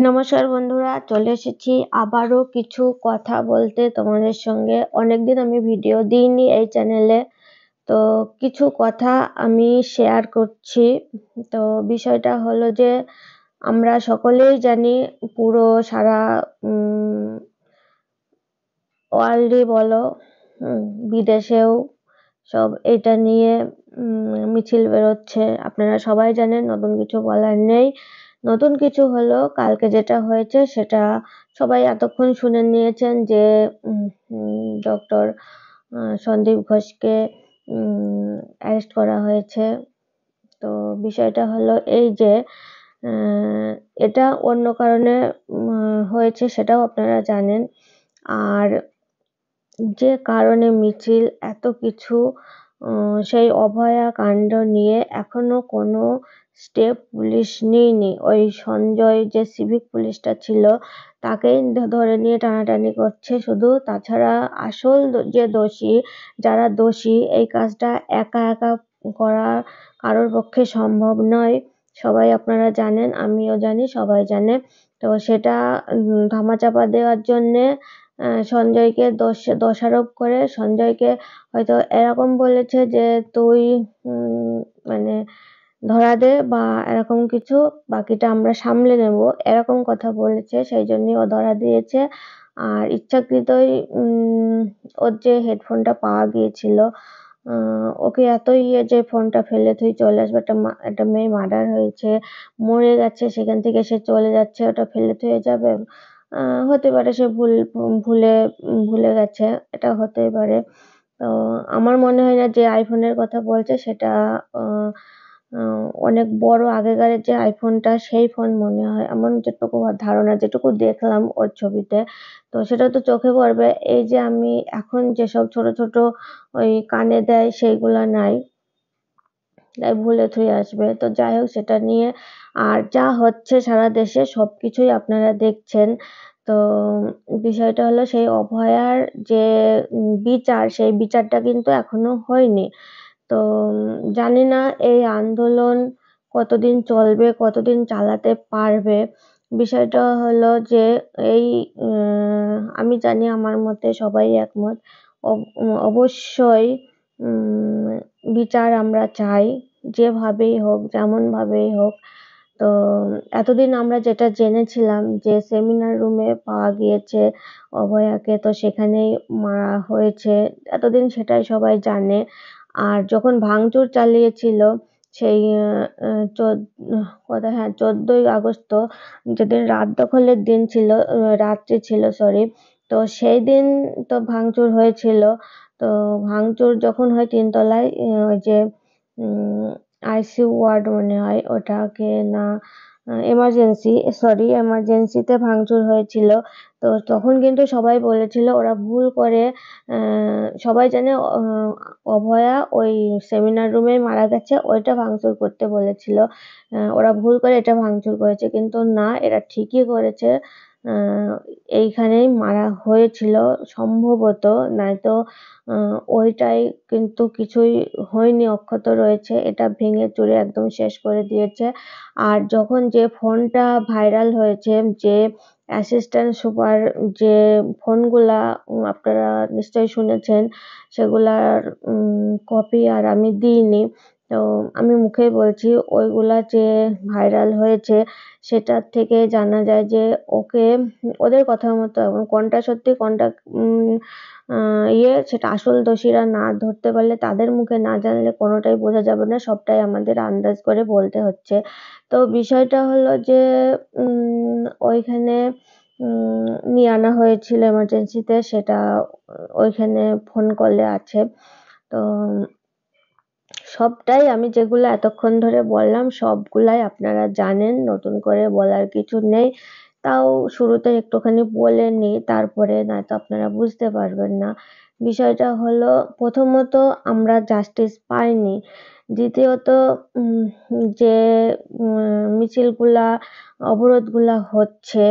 নমস্কার বন্ধুরা, চলে এসেছি আবারও কিছু কথা বলতে তোমাদের সঙ্গে। অনেকদিন আমি ভিডিও দিইনি এই চ্যানেলে, তো কিছু কথা আমি শেয়ার করছি। তো বিষয়টা হলো যে আমরা সকলেই জানি, পুরো সারা ওয়ার্ল্ডই বলো, বিদেশেও সব এটা নিয়ে মিছিল বেরোচ্ছে। আপনারা সবাই জানেন, নতুন কিছু বলার নেই। নতুন কিছু হলো, কালকে যেটা হয়েছে সেটা সবাই এতক্ষণ শুনে নিয়েছেন যে ডক্টর সন্দীপ ঘোষকে অ্যারেস্ট করা হয়েছে। তো বিষয়টা হলো এই যে এটা অন্য কারণে হয়েছে, সেটাও আপনারা জানেন। আর যে কারণে মিছিল, এত কিছু, সেই অভয়া কাণ্ড নিয়ে এখনো কোনো স্টেপ পুলিশ নেয়নি। ওই সঞ্জয় যে সিভিক পুলিশটা ছিল, তাকেই ধরে নিয়ে টানাটানি করছে শুধু। তাছাড়া আসল যে দোষী, যারা দোষী, এই কাজটা একা একা করা কারোর পক্ষে সম্ভব নয়। সবাই আপনারা জানেন, আমিও জানি, সবাই জানে। তো সেটা ধামাচাপা দেওয়ার জন্যে সঞ্জয়কে দোষারোপ করে সঞ্জয়কে হয়তো এরকম বলেছে যে তুই মানে ধরা দে বা এরকম কিছু, বাকিটা আমরা সামলে নেব, এরকম কথা বলেছে। সেই জন্যই ও ধরা দিয়েছে। আর ইচ্ছাকৃতই ওর যে হেডফোনটা পাওয়া গিয়েছিল, ওকে এত যে ফোনটা ফেলে তুই চলে আসবে, একটা মেয়ে মার্ডার হয়েছে, মরে গেছে, সেখান থেকে সে চলে যাচ্ছে, ওটা ফেলে থুয়ে যাবে? হতে পারে সে ভুলে গেছে, এটা হতেই পারে। তো আমার মনে হয় না যে আইফোনের কথা বলছে সেটা অনেক বড় আগেকার যে আইফোনটা, সেই ফোন মনে হয়, আমার যেটুকু ধারণা, যেটুকু দেখলাম ওর ছবিতে। তো সেটা তো চোখে পড়বে। এই যে আমি এখন যেসব ছোট ছোট ওই কানে দেয়, সেইগুলা নাই, তাই ভুলে থুয়ে আসবে। তো যাই হোক, সেটা নিয়ে আর যা হচ্ছে সারা দেশে সবকিছুই আপনারা দেখছেন। তো বিষয়টা হলো, সেই অভয়ার যে বিচার, সেই বিচারটা কিন্তু এখনো হয়নি। তো জানি না এই আন্দোলন কতদিন চলবে, কতদিন চালাতে পারবে। বিষয়টা হলো যে এই আমি জানি আমার মতে সবাই একমত। অবশ্যই বিচার আমরা চাই, যেভাবেই হোক, যেমন ভাবেই হোক। তো এতদিন আমরা যেটা জেনেছিলাম যে সেমিনার রুমে পাওয়া গিয়েছে অভয়াকে, তো সেখানেই মারা হয়েছে, এতদিন সেটাই সবাই জানে। আর যখন ভাঙচুর চালিয়েছিল সেই 14ই আগস্ট, যেদিন রাত দখলের দিন ছিল, রাত্রি ছিল, সরি, তো সেই দিন তো ভাঙচুর হয়েছিল। তো ভাঙচুর যখন হয় 3 তলায়, ওই যে আইসিইউ ওয়ার্ড মনে হয় ওটাকে, না এমার্জেন্সিতে ভাঙচুর হয়েছিল। তো তখন কিন্তু সবাই বলেছিল ওরা ভুল করে, সবাই জানে অভয়া ওই সেমিনার রুমে মারা গেছে, ওইটা ভাঙচুর করতে বলেছিল। ওরা ভুল করে এটা ভাঙচুর করেছে, কিন্তু না, এরা ঠিকই করেছে। এইখানেই মারা হয়েছিল সম্ভবত, নয়তো ওইটাই কিন্তু কিছুই হয়নি, অক্ষত রয়েছে। এটা ভেঙে চুরে একদম শেষ করে দিয়েছে। আর যখন যে ফোনটা ভাইরাল হয়েছে, যে অ্যাসিস্ট্যান্ট সুপার যে ফোনগুলা আপনারা নিশ্চয়ই শুনেছেন, সেগুলার কপি আর আমি দিইনি, তো আমি মুখে বলছি, ওইগুলা যে ভাইরাল হয়েছে সেটার থেকে জানা যায় যে ওদের কথা মতো এখন কোনটা সত্যি কোনটা সেটা আসল দোষীরা না ধরতে পারলে, তাদের মুখে না জানলে কোনোটাই বোঝা যাবে না, সবটাই আমাদের আন্দাজ করে বলতে হচ্ছে। তো বিষয়টা হলো যে ওইখানে নিয়ে আনা হয়েছিল এমার্জেন্সিতে, সেটা ওইখানে ফোন কলে আছে। তো সবটাই আমি যেগুলো এতক্ষণ ধরে বললাম সবগুলাই আপনারা জানেন, নতুন করে বলার কিছু নেই। তাও শুরুতে একটুখানি বলে নিই, তারপরে নয়তো আপনারা বুঝতে পারবেন না। বিষয়টা হলো, প্রথমত আমরা জাস্টিস পাইনি। দ্বিতীয়ত যে মিছিলগুলা, অবরোধগুলা হচ্ছে,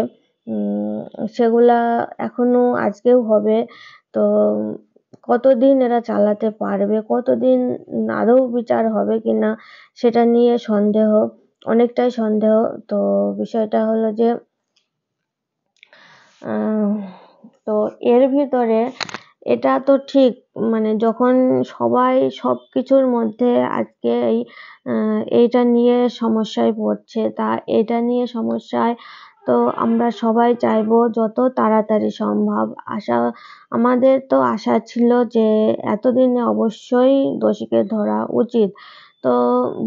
সেগুলা এখনো আজকেও হবে। তো কতদিন এরা চালাতে পারবে, কতদিন আদৌ বিচার হবে কিনা, সেটা নিয়ে সন্দেহ, অনেকটাই সন্দেহ। তো বিষয়টা হলো যে আহ, তো এর ভিতরে এটা তো ঠিক, মানে যখন সবাই সবকিছুর মধ্যে আজকে এইটা নিয়ে সমস্যায় পড়ছে, তা এটা নিয়ে সমস্যায়, তো আমরা সবাই চাইবো যত তাড়াতাড়ি সম্ভব। আমাদের তো আশা ছিল যে এতদিনে অবশ্যই দোষীকে ধরা উচিত। তো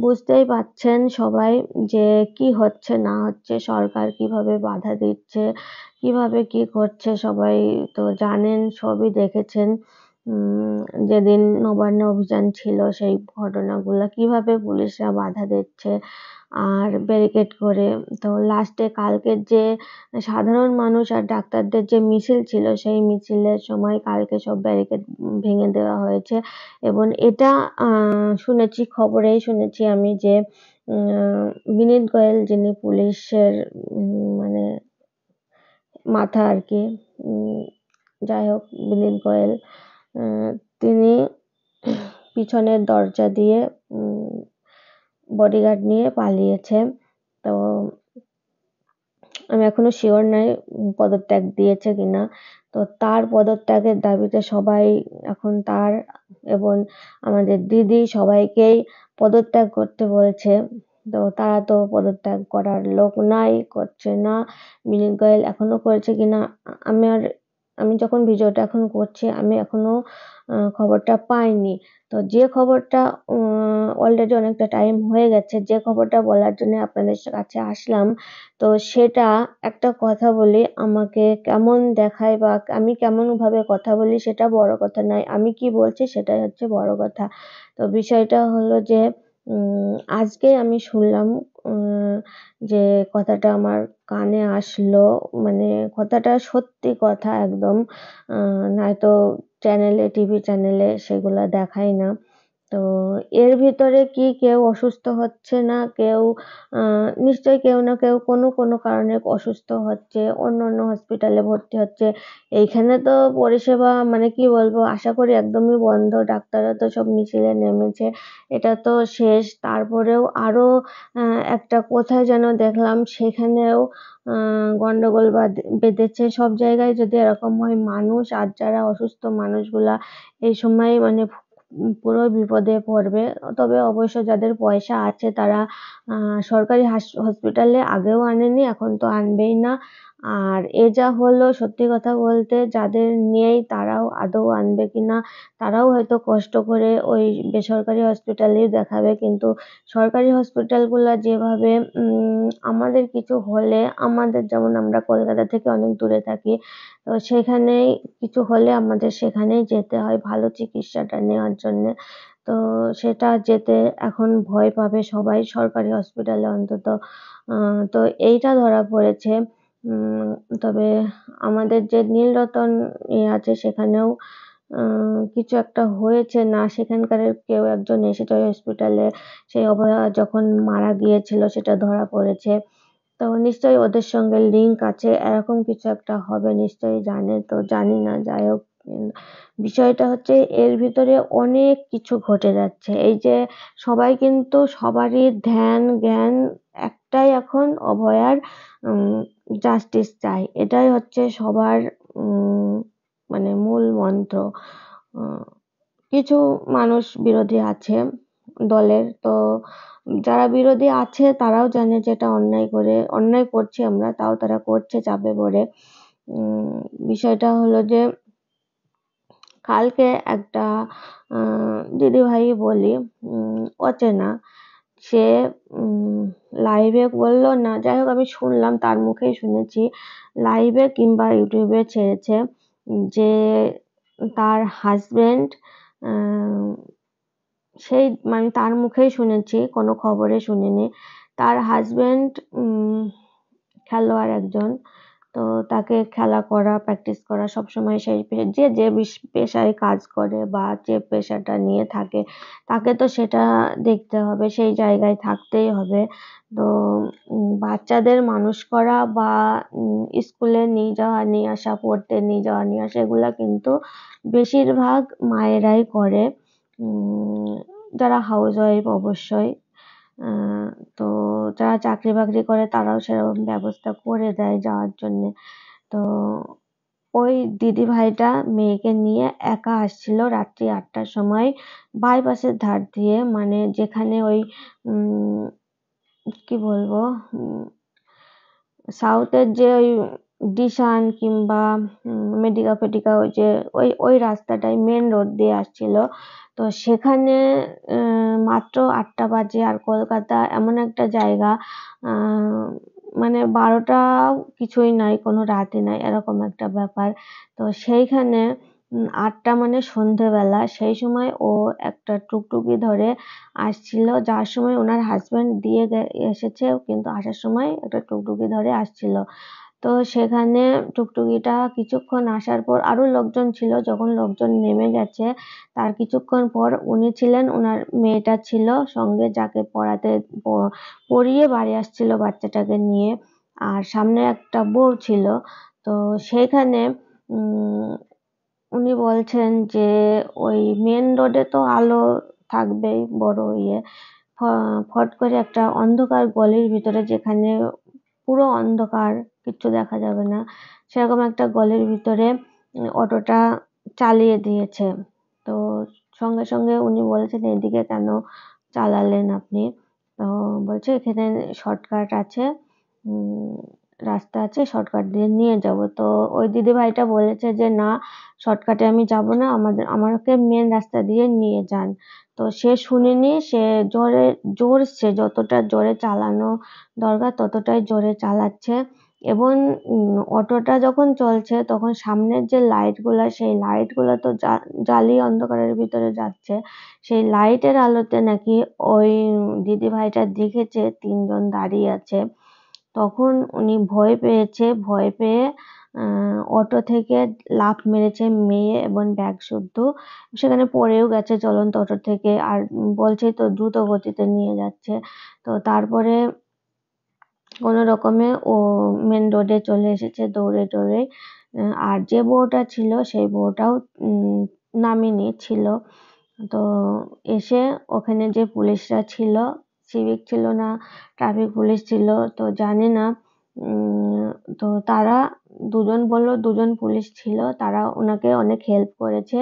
বুঝতেই পারছেন সবাই যে কি হচ্ছে না হচ্ছে, সরকার কিভাবে বাধা দিচ্ছে, কিভাবে কি করছে, সবাই তো জানেন, সবই দেখেছেন। যেদিন নবান্ন অভিযান ছিল সেই ঘটনাগুলো, কিভাবে পুলিশরা বাধা দিচ্ছে আর ব্যারিকেড করে। তো লাস্টে কালকের যে সাধারণ মানুষ আর ডাক্তারদের যে মিছিল ছিল, সেই মিছিলের সময় কালকে সব ব্যারিকেড ভেঙে দেওয়া হয়েছে। এবং এটা শুনেছি, খবরেই শুনেছি আমি যে বিনীত গোয়েল, যিনি পুলিশের মানে মাথা আর কি, যাই হোক, বিনীত গোয়েল তিনি পিছনের দরজা দিয়ে বডিগার্ড নিয়ে পালিয়েছে। তো আমি এখনো শিওর নাই পদত্যাগ দিয়েছে কিনা। তো তার পদত্যাগের দাবিতে সবাই এখন তার এবং আমাদের দিদি সবাইকেই পদত্যাগ করতে বলছে। তো তারা তো পদত্যাগ করার লোক নাই, করছে না। বিনীত গোয়েল এখনো করেছে কিনা, আমি যখন ভিডিওটা এখন করছি আমি এখনো খবরটা পাইনি। তো যে খবরটা অলরেডি অনেকটা টাইম হয়ে গেছে, যে খবরটা বলার জন্য আপনাদের কাছে আসলাম, তো সেটা একটা কথা বলি, আমাকে কেমন দেখায় বা আমি কেমন ভাবে কথা বলি সেটা বড় কথা নয়, আমি কি বলছি সেটাই হচ্ছে বড় কথা। তো বিষয়টা হলো যে আজকে আমি শুনলাম যে কথাটা আমার কানে আসলো, মানে কথাটা সত্যি কথা একদম, নয়তো চ্যানেলে, টিভি চ্যানেলে সেগুলা দেখায় না। তো এর ভিতরে কি কেউ অসুস্থ হচ্ছে না, কেউ নিশ্চয়ই কেউ না কেউ কোনো কারণে অসুস্থ হচ্ছে, অন্য হসপিটালে ভর্তি হচ্ছে। এইখানে তো পরিষেবা মানে কি বলবো, আশা করি একদমই বন্ধ। ডাক্তাররা তো সব মিছিলে নেমেছে, এটা তো শেষ। তারপরেও আরো একটা কোথায় যেন দেখলাম, সেখানেও গন্ডগোল বেঁধেছে। সব জায়গায় যদি এরকম হয়, মানুষ আর যারা অসুস্থ মানুষগুলা এই সময় মানে পুরো বিপদে পড়বে। তবে অবশ্য যাদের পয়সা আছে তারা সরকারি হসপিটালে আগেও আনেনি, এখন তো আনবেই না। আর এ যা হলো, সত্যি কথা বলতে যাদের নেই তারাও আদৌ আনবে কিনা, তারাও হয়তো কষ্ট করে ওই বেসরকারি হসপিটালেই দেখাবে। কিন্তু সরকারি হসপিটালগুলা যেভাবে আমাদের কিছু হলে, আমাদের যেমন আমরা কলকাতা থেকে অনেক দূরে থাকি, তো সেখানেই কিছু হলে আমাদের সেখানেই যেতে হয় ভালো চিকিৎসাটা নেওয়ার জন্য। তো সেটা যেতে এখন ভয় পাবে সবাই, সরকারি হসপিটালে অন্তত। তো এইটা ধরা পড়েছে। তবে আমাদের যে নীলরতন আছে সেখানেও কিছু একটা হয়েছে না, সেখানকার কেউ একজন এসেছে ওই হসপিটালে, সেই অভয়া যখন মারা গিয়েছিল সেটা ধরা পড়েছে। তো নিশ্চয়ই ওদের সঙ্গে লিঙ্ক আছে, এরকম কিছু একটা হবে নিশ্চয়ই, জানে তো জানি না। যাই হোক, বিষয়টা হচ্ছে এর ভিতরে অনেক কিছু ঘটে যাচ্ছে। এই যে সবাই কিন্তু সবারই ধ্যান জ্ঞান একটাই এখন, অভয়ার জাস্টিস চাই, এটাই হচ্ছে সবার মানে মূল মন্ত্র। কিছু মানুষ বিরোধী আছে দলের, তো যারা বিরোধী আছে তারাও জানে যে এটা অন্যায় করছি আমরা, তাও তারা করছে চাপে পড়ে। বিষয়টা হলো যে কালকে একটা দিদিভাই বলি, অচেনা, সে লাইভে বললো না, যাই হোক আমি শুনলাম, তার মুখেই শুনেছি, লাইভে কিংবা ইউটিউবে ছেড়েছে যে তার হাজবেন্ড, সেই মানে তার মুখেই শুনেছি, কোনো খবরে শুনিনি, তার হাজবেন্ড খেলোয়াড় একজন। তো তাকে খেলা করা, প্র্যাকটিস করা সবসময় সেই যে পেশায় কাজ করে বা যে পেশাটা নিয়ে থাকে, তাকে তো সেটা দেখতে হবে, সেই জায়গায় থাকতেই হবে। তো বাচ্চাদের মানুষ করা বা স্কুলে নিয়ে যাওয়া নিয়ে আসা, পড়তে নিয়ে যাওয়া নিয়ে আসা, এগুলা কিন্তু বেশিরভাগ মায়েরাই করে, যারা হাউস ওয়াইফ অবশ্যই। তো যারা চাকরি বাকরি করে তারাও সেরকম ব্যবস্থা করে দেয় যাওয়ার জন্য। তো ওই দিদিভাইটা মেয়েকে নিয়ে একা আসছিল রাত্রি 8টার সময় বাইপাসের ধার দিয়ে, মানে যেখানে ওই কি বলবো, সাউথের যে ওই ডিসান কিংবা মেডিকা ফেডিকা, ওই যে ওই রাস্তাটাই মেন রোড দিয়ে আসছিল। তো সেখানে মাত্র 8টা বাজে, আর কলকাতা এমন একটা জায়গা, মানে 12টা কিছুই নাই, কোনো রাতই নাই, এরকম একটা ব্যাপার। তো সেইখানে 8টা মানে সন্ধেবেলা, সেই সময় ও একটা টুকটুকি ধরে আসছিল, যাওয়ার সময় ওনার হাজবেন্ড দিয়ে এসেছে, কিন্তু আসার সময় একটা টুকটুকি ধরে আসছিল। তো সেখানে টুকটুকিটা কিছুক্ষণ আসার পর আরো লোকজন ছিল, যখন লোকজন নেমে গেছে তার কিছুক্ষণ পর উনি ছিলেন, ওনার মেয়েটা ছিল সঙ্গে, যাকে পড়িয়ে বাড়ি আসছিল বাচ্চাটাকে নিয়ে, আর সামনে একটা বউ ছিল। তো সেখানে উনি বলছেন যে ওই মেন রোডে তো আলো থাকবেই, বড় ইয়ে, ফট করে একটা অন্ধকার গলির ভিতরে, যেখানে পুরো অন্ধকার, কিচ্ছু দেখা যাবে না, সেরকম একটা গলির ভিতরে অটোটা চালিয়ে দিয়েছে। তো সঙ্গে সঙ্গে উনি বলেছেন, এদিকে কেন চালালেন আপনি? তো বলছে এখানে শর্টকাট আছে, রাস্তা আছে, শর্টকাট দিয়ে নিয়ে যাব। তো ওই দিদিভাইটা বলেছে যে না, শর্টকাটে আমি যাব না, আমাকে মেন রাস্তা দিয়ে নিয়ে যান। তো সে শুনেনি, সে জোরছে, যতটা জোরে চালানো দরকার ততটাই জোরে চালাচ্ছে, এবং অটোটা যখন চলছে তখন সামনের যে লাইটগুলা, সেই লাইটগুলা তো জালি অন্ধকারের ভিতরে যাচ্ছে, সেই লাইটের আলোতে নাকি ওই দিদিভাইটা দেখেছে 3জন দাঁড়িয়ে আছে। তখন উনি ভয় পেয়েছে, ভয় পেয়ে অটো থেকে লাফ মেরেছে, মেয়ে এবং ব্যাগ শুদ্ধ সেখানে পড়েও গেছে চলন্ত অটো থেকে, আর বলছেই তো দ্রুত গতিতে নিয়ে যাচ্ছে। তো তারপরে কোনো রকমে ও মেন রোডে চলে এসেছে দৌড়ে দৌড়ে, আর যে বউটা ছিল সেই বউটাও নামেনি ছিল। তো এসে ওখানে যে পুলিশরা ছিল, সিভিক ছিল না ট্রাফিক পুলিশ ছিল, তো জানি না, তো তারা বললো 2জন পুলিশ ছিল, তারা ওনাকে অনেক হেল্প করেছে,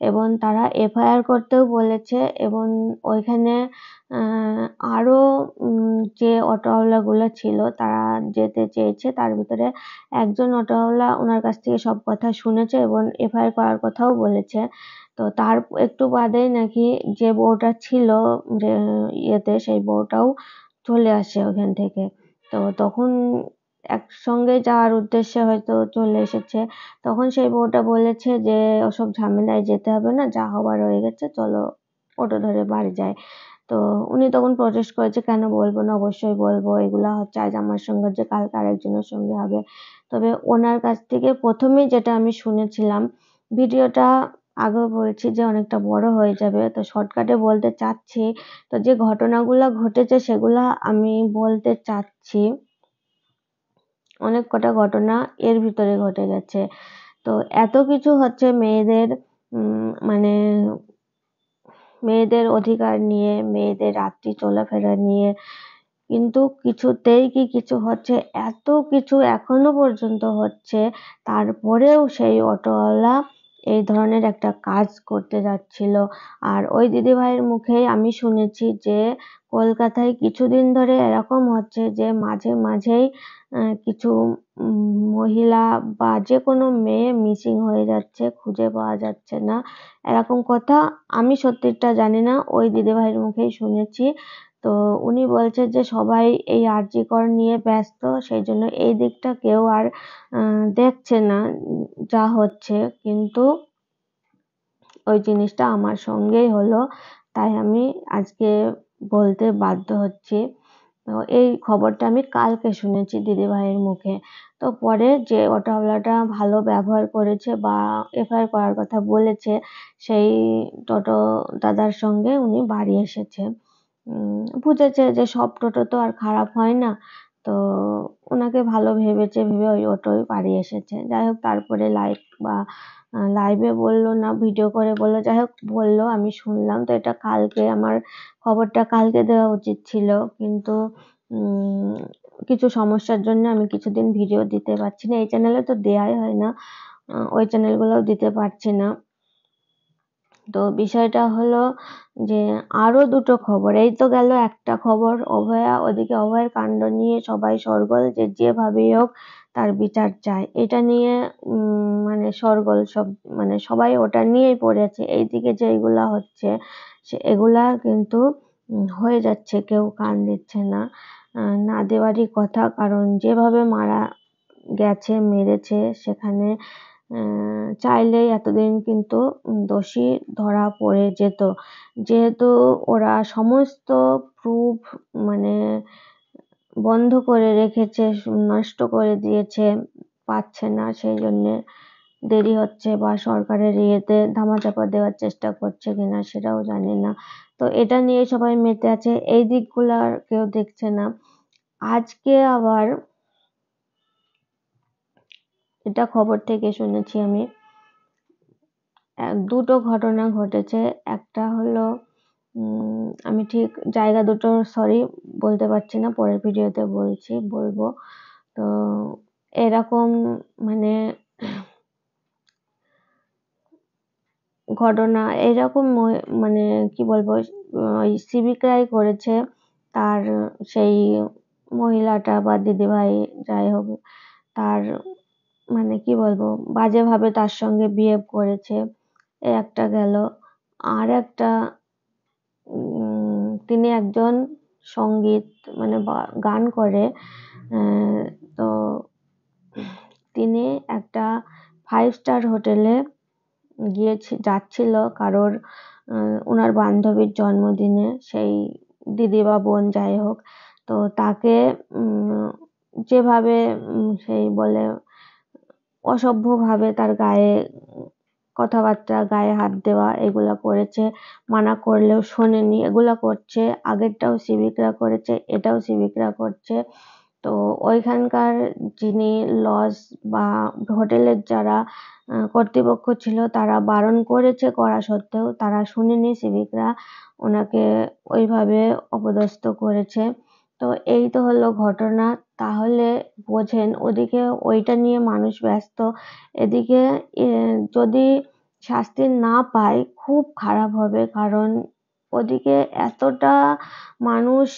এবং তারা এফআইআর করতেও বলেছে, এবং ওইখানে আরো যে অটোওয়ালা গুলো ছিল তারা যেতে চেয়েছে, তার ভিতরে একজন অটোওয়ালা ওনার কাছ থেকে সব কথা শুনেছে এবং এফআইআর করার কথাও বলেছে। তো তার একটু বাদেই নাকি যে বউটা ছিল যে ইয়েতে, সেই বউটাও চলে আসে ওখান থেকে। তো তখন একসঙ্গে যাওয়ার উদ্দেশ্যে হয়তো চলে এসেছে, তখন সেই বউটা বলেছে যে ওসব ঝামেলায় যেতে হবে না, যা হবার হয়ে গেছে, চলো অটো ধরে বাড়ি যাই। তো উনি তখন প্রটেস্ট করেছে, কেন বলবো না, অবশ্যই বলবো, এগুলা হচ্ছে আজ আমার সঙ্গে হচ্ছে, কালকে আরেকজনের সঙ্গে হবে। তবে ওনার কাছ থেকে প্রথমেই যেটা আমি শুনেছিলাম, ভিডিওটা আগেও বলছি যে অনেকটা বড় হয়ে যাবে, তো শর্টকাটে বলতে চাচ্ছি। তো যে ঘটনাগুলা ঘটেছে সেগুলা আমি বলতে চাচ্ছি, অনেক কটা ঘটনা এর ভিতরে ঘটে গেছে। তো এত কিছু হচ্ছে মানে মেয়েদের অধিকার নিয়ে, মেয়েদের রাত্রি চলাফেরা নিয়ে, কিন্তু কিছুতেই কি কিছু হচ্ছে? এত কিছু এখনো পর্যন্ত হচ্ছে, তারপরেও সেই অটোওয়ালা এই ধরনের একটা কাজ করতে যাচ্ছিল। আর ওই দিদিভাইয়ের মুখেই আমি শুনেছি যে কলকাতায় কিছুদিন ধরে এরকম হচ্ছে যে মাঝে মাঝেই কিছু মহিলা বা যে কোনো মেয়ে মিসিং হয়ে যাচ্ছে, খুঁজে পাওয়া যাচ্ছে না, এরকম কথা আমি সত্যিটা জানি না, ওই দিদিভাইয়ের মুখেই শুনেছি। তো উনি বলছে যে সবাই এই আরজি কর নিয়ে ব্যস্ত, সেই জন্য এই দিকটা কেউ আর দেখছে না যা হচ্ছে, কিন্তু ওই জিনিসটা আমার সঙ্গেই হলো, তাই আমি আজকে বলতে বাধ্য হচ্ছি। তো এই খবরটা আমি কালকে শুনেছি দিদিভাইয়ের মুখে। তো পরে যে অটোওয়ালাটা ভালো ব্যবহার করেছে বা এফআইআর করার কথা বলেছে, সেই টোটো দাদার সঙ্গে উনি বাড়ি এসেছে। বুঝেছে যে সব টোটো তো আর খারাপ হয় না, তো ওনাকে ভালো ভেবেছে, ভেবে ওই অটোয় বাড়ি এসেছে। যাই হোক, তারপরে লাইভে বললো না, ভিডিও করে বললো, যাই হোক বললো, আমি শুনলাম। তো এটা কালকে, আমার খবরটা কালকে দেওয়া উচিত ছিল, কিন্তু কিছু সমস্যার জন্য আমি কিছুদিন ভিডিও দিতে পারছি না। এই চ্যানেলে তো দেয়াই হয় না, ওই চ্যানেলগুলোও দিতে পারছি না। তো বিষয়টা হলো যে আরো দুটো খবর, এই তো গেল একটা খবর অভয়া, ওদিকে অভয়ের কাণ্ড নিয়ে সবাই শোরগোল, যে যেভাবেই হোক তার বিচার চাই, এটা নিয়ে মানে শোরগোল, সব মানে সবাই ওটা নিয়েই পড়েছে। এইদিকে যে এগুলা হচ্ছে এগুলা কিন্তু হয়ে যাচ্ছে, কেউ কান দিচ্ছে না, না দেওয়ারই কথা। কারণ যেভাবে মারা গেছে, মেরেছে, সেখানে চাইলেই এতদিন কিন্তু দোষী ধরা পড়ে যেত। যেহেতু ওরা সমস্ত প্রুফ মানে বন্ধ করে রেখেছে, নষ্ট করে দিয়েছে, পাচ্ছে না, সেই জন্যে দেরি হচ্ছে, বা সরকারের ইয়েতে ধামাচাপা দেওয়ার চেষ্টা করছে কিনা সেটাও জানি না। তো এটা নিয়ে সবাই মেতে আছে, এই দিকগুলা কেউ দেখছে না। আজকে আবার এটা খবর থেকে শুনেছি আমি, দুটো ঘটনা ঘটেছে। একটা হলো আমি ঠিক জায়গা দুটো সরি বলতে পারছি না, পরের ভিডিওতে বলবো। তো এরকম মানে ঘটনা এরকম মানে কি বলবো, ওই সিভিকরাই করেছে। তার সেই মহিলাটা বা দিদিভাই যাই হোক, তার মানে কি বলবো, বাজেভাবে তার সঙ্গে বিহেভ করেছে, এ একটা গেল। আর একটা তিনি একজন সঙ্গীত মানে গান করে, তো তিনি একটা 5 স্টার হোটেলে যাচ্ছিল কারোর ওনার বান্ধবীর জন্মদিনে, সেই দিদি বা বোন যাই হোক। তো তাকে যেভাবে সেই বলে অসভ্যভাবে তার গায়ে কথাবার্তা, গায়ে হাত দেওয়া, এগুলা করেছে। মানা করলেও শোনেনি, এগুলা করছে। আগেরটাও সিভিকরা করেছে, এটাও সিভিকরা করছে। তো ওইখানকার যিনি লজ বা হোটেলের যারা কর্তৃপক্ষ ছিল, তারা বারণ করেছে করা সত্ত্বেও তারা শুনেনি, সিভিকরা ওনাকে ওইভাবে অপদস্থ করেছে। তো এই তো হলো ঘটনা। তাহলে বোঝেন, ওদিকে ওইটা নিয়ে মানুষ ব্যস্ত, এদিকে যদি শাস্তি না পায় খুব খারাপ হবে। কারণ ওদিকে এতটা মানুষ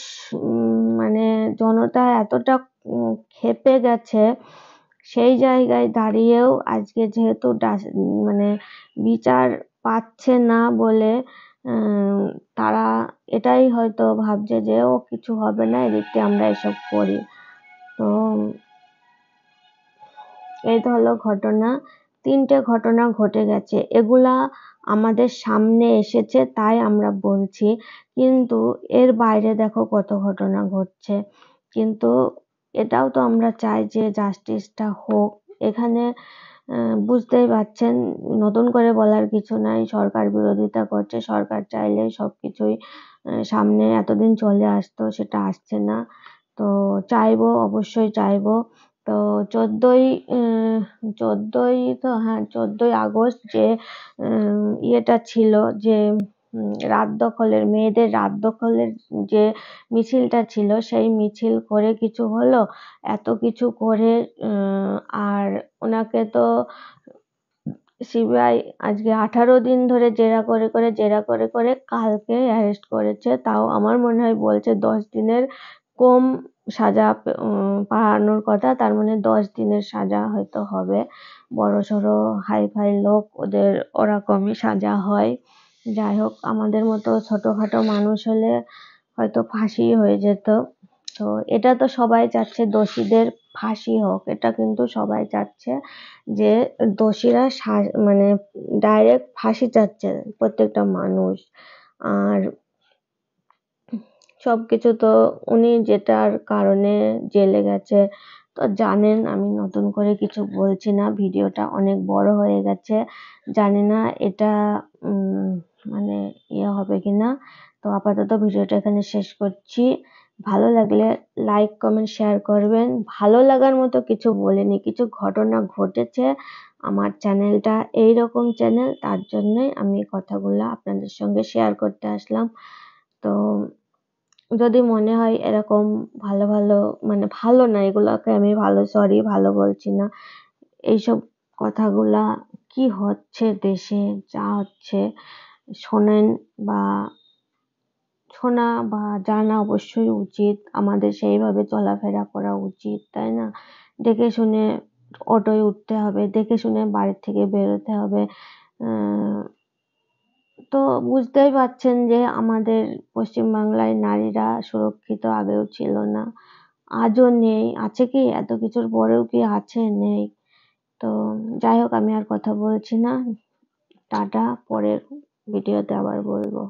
মানে জনতা এতটা ক্ষেপে গেছে, সেই জায়গায় দাঁড়িয়েও আজকে যেহেতু মানে বিচার পাচ্ছে না বলে তারা এটাই হয়তো ভাবছে যে ও কিছু হবে না, এদিকে আমরা এসব করি। তো এই তো হলো ঘটনা, 3টে ঘটনা ঘটে গেছে, এগুলা আমাদের সামনে এসেছে তাই আমরা বলছি। কিন্তু এর বাইরে দেখো কত ঘটনা ঘটছে। কিন্তু এটাও তো আমরা চাই যে জাস্টিসটা হোক। এখানে বুঝতেই পারছেন, নতুন করে বলার কিছু নাই, সরকার বিরোধিতা করছে। সরকার চাইলে সবকিছুই সামনে এতদিন চলে আসতো, সেটা আসছে না। তো চাইবো, অবশ্যই চাইবো। তো 14ই আগস্ট যে ইয়েটা ছিল, যে রাত দখলের, মেয়েদের রাত দখলের যে মিছিলটা ছিল, সেই মিছিল করে কিছু হলো? এত কিছু করে আর ওনাকে তো সিবিআই আজকে 18 দিন ধরে জেরা করে কালকে অ্যারেস্ট করেছে। তাও আমার মনে হয় বলছে 10 দিনের কম সাজা পাওয়ানোর কথা, তার মানে 10 দিনের সাজা হয়তো হবে। বড়সড় হাই-ফাই লোক, ওদের ওরকমই সাজা হয়। যাই হোক, আমাদের মতো ছোটখাটো মানুষ হলে হয়তো ফাঁসি হয়ে যেত। তো এটা তো সবাই চাচ্ছে দোষীদের ফাঁসি হোক, এটা কিন্তু সবাই চাচ্ছে যে দোষীরা মানে ডাইরেক্ট ফাঁসি চাচ্ছে প্রত্যেকটা মানুষ। আর সবকিছু তো উনি যেটার কারণে জেলে গেছে তো জানেন, আমি নতুন করে কিছু বলছি না, ভিডিওটা অনেক বড় হয়ে গেছে, জানি না এটা মানে ইয়ে হবে কিনা। তো আপাতত ভিডিওটা এখানে শেষ করছি। ভালো লাগলে লাইক, কমেন্ট, শেয়ার করবেন। ভালো লাগার মতো কিছু বলিনি, কিছু ঘটনা ঘটেছে, আমার চ্যানেলটা এইরকম চ্যানেল, তার জন্যই আমি কথাগুলো আপনাদের সঙ্গে শেয়ার করতে আসলাম। তো যদি মনে হয় এরকম ভালো ভালো মানে ভালো না, এগুলোকে আমি ভালো বলছি না, এইসব কথাগুলা কি হচ্ছে দেশে, যা হচ্ছে শোনেন বা শোনা বা জানা অবশ্যই উচিত। আমাদের সেইভাবে চলাফেরা করা উচিত, তাই না? দেখে শুনে অটোয় উঠতে হবে, দেখে শুনে বাড়ির থেকে বেরোতে হবে। তো বুঝতেই পারছেন যে আমাদের পশ্চিমবাংলায় নারীরা সুরক্ষিত আগেও ছিল না, আজও নেই। আছে কি? এত কিছুর পরেও কি আছে? নেই। তো যাই হোক, আমি আর কথা বলছি না। টাটা, পরের ভিডিওতে আবার বলবো।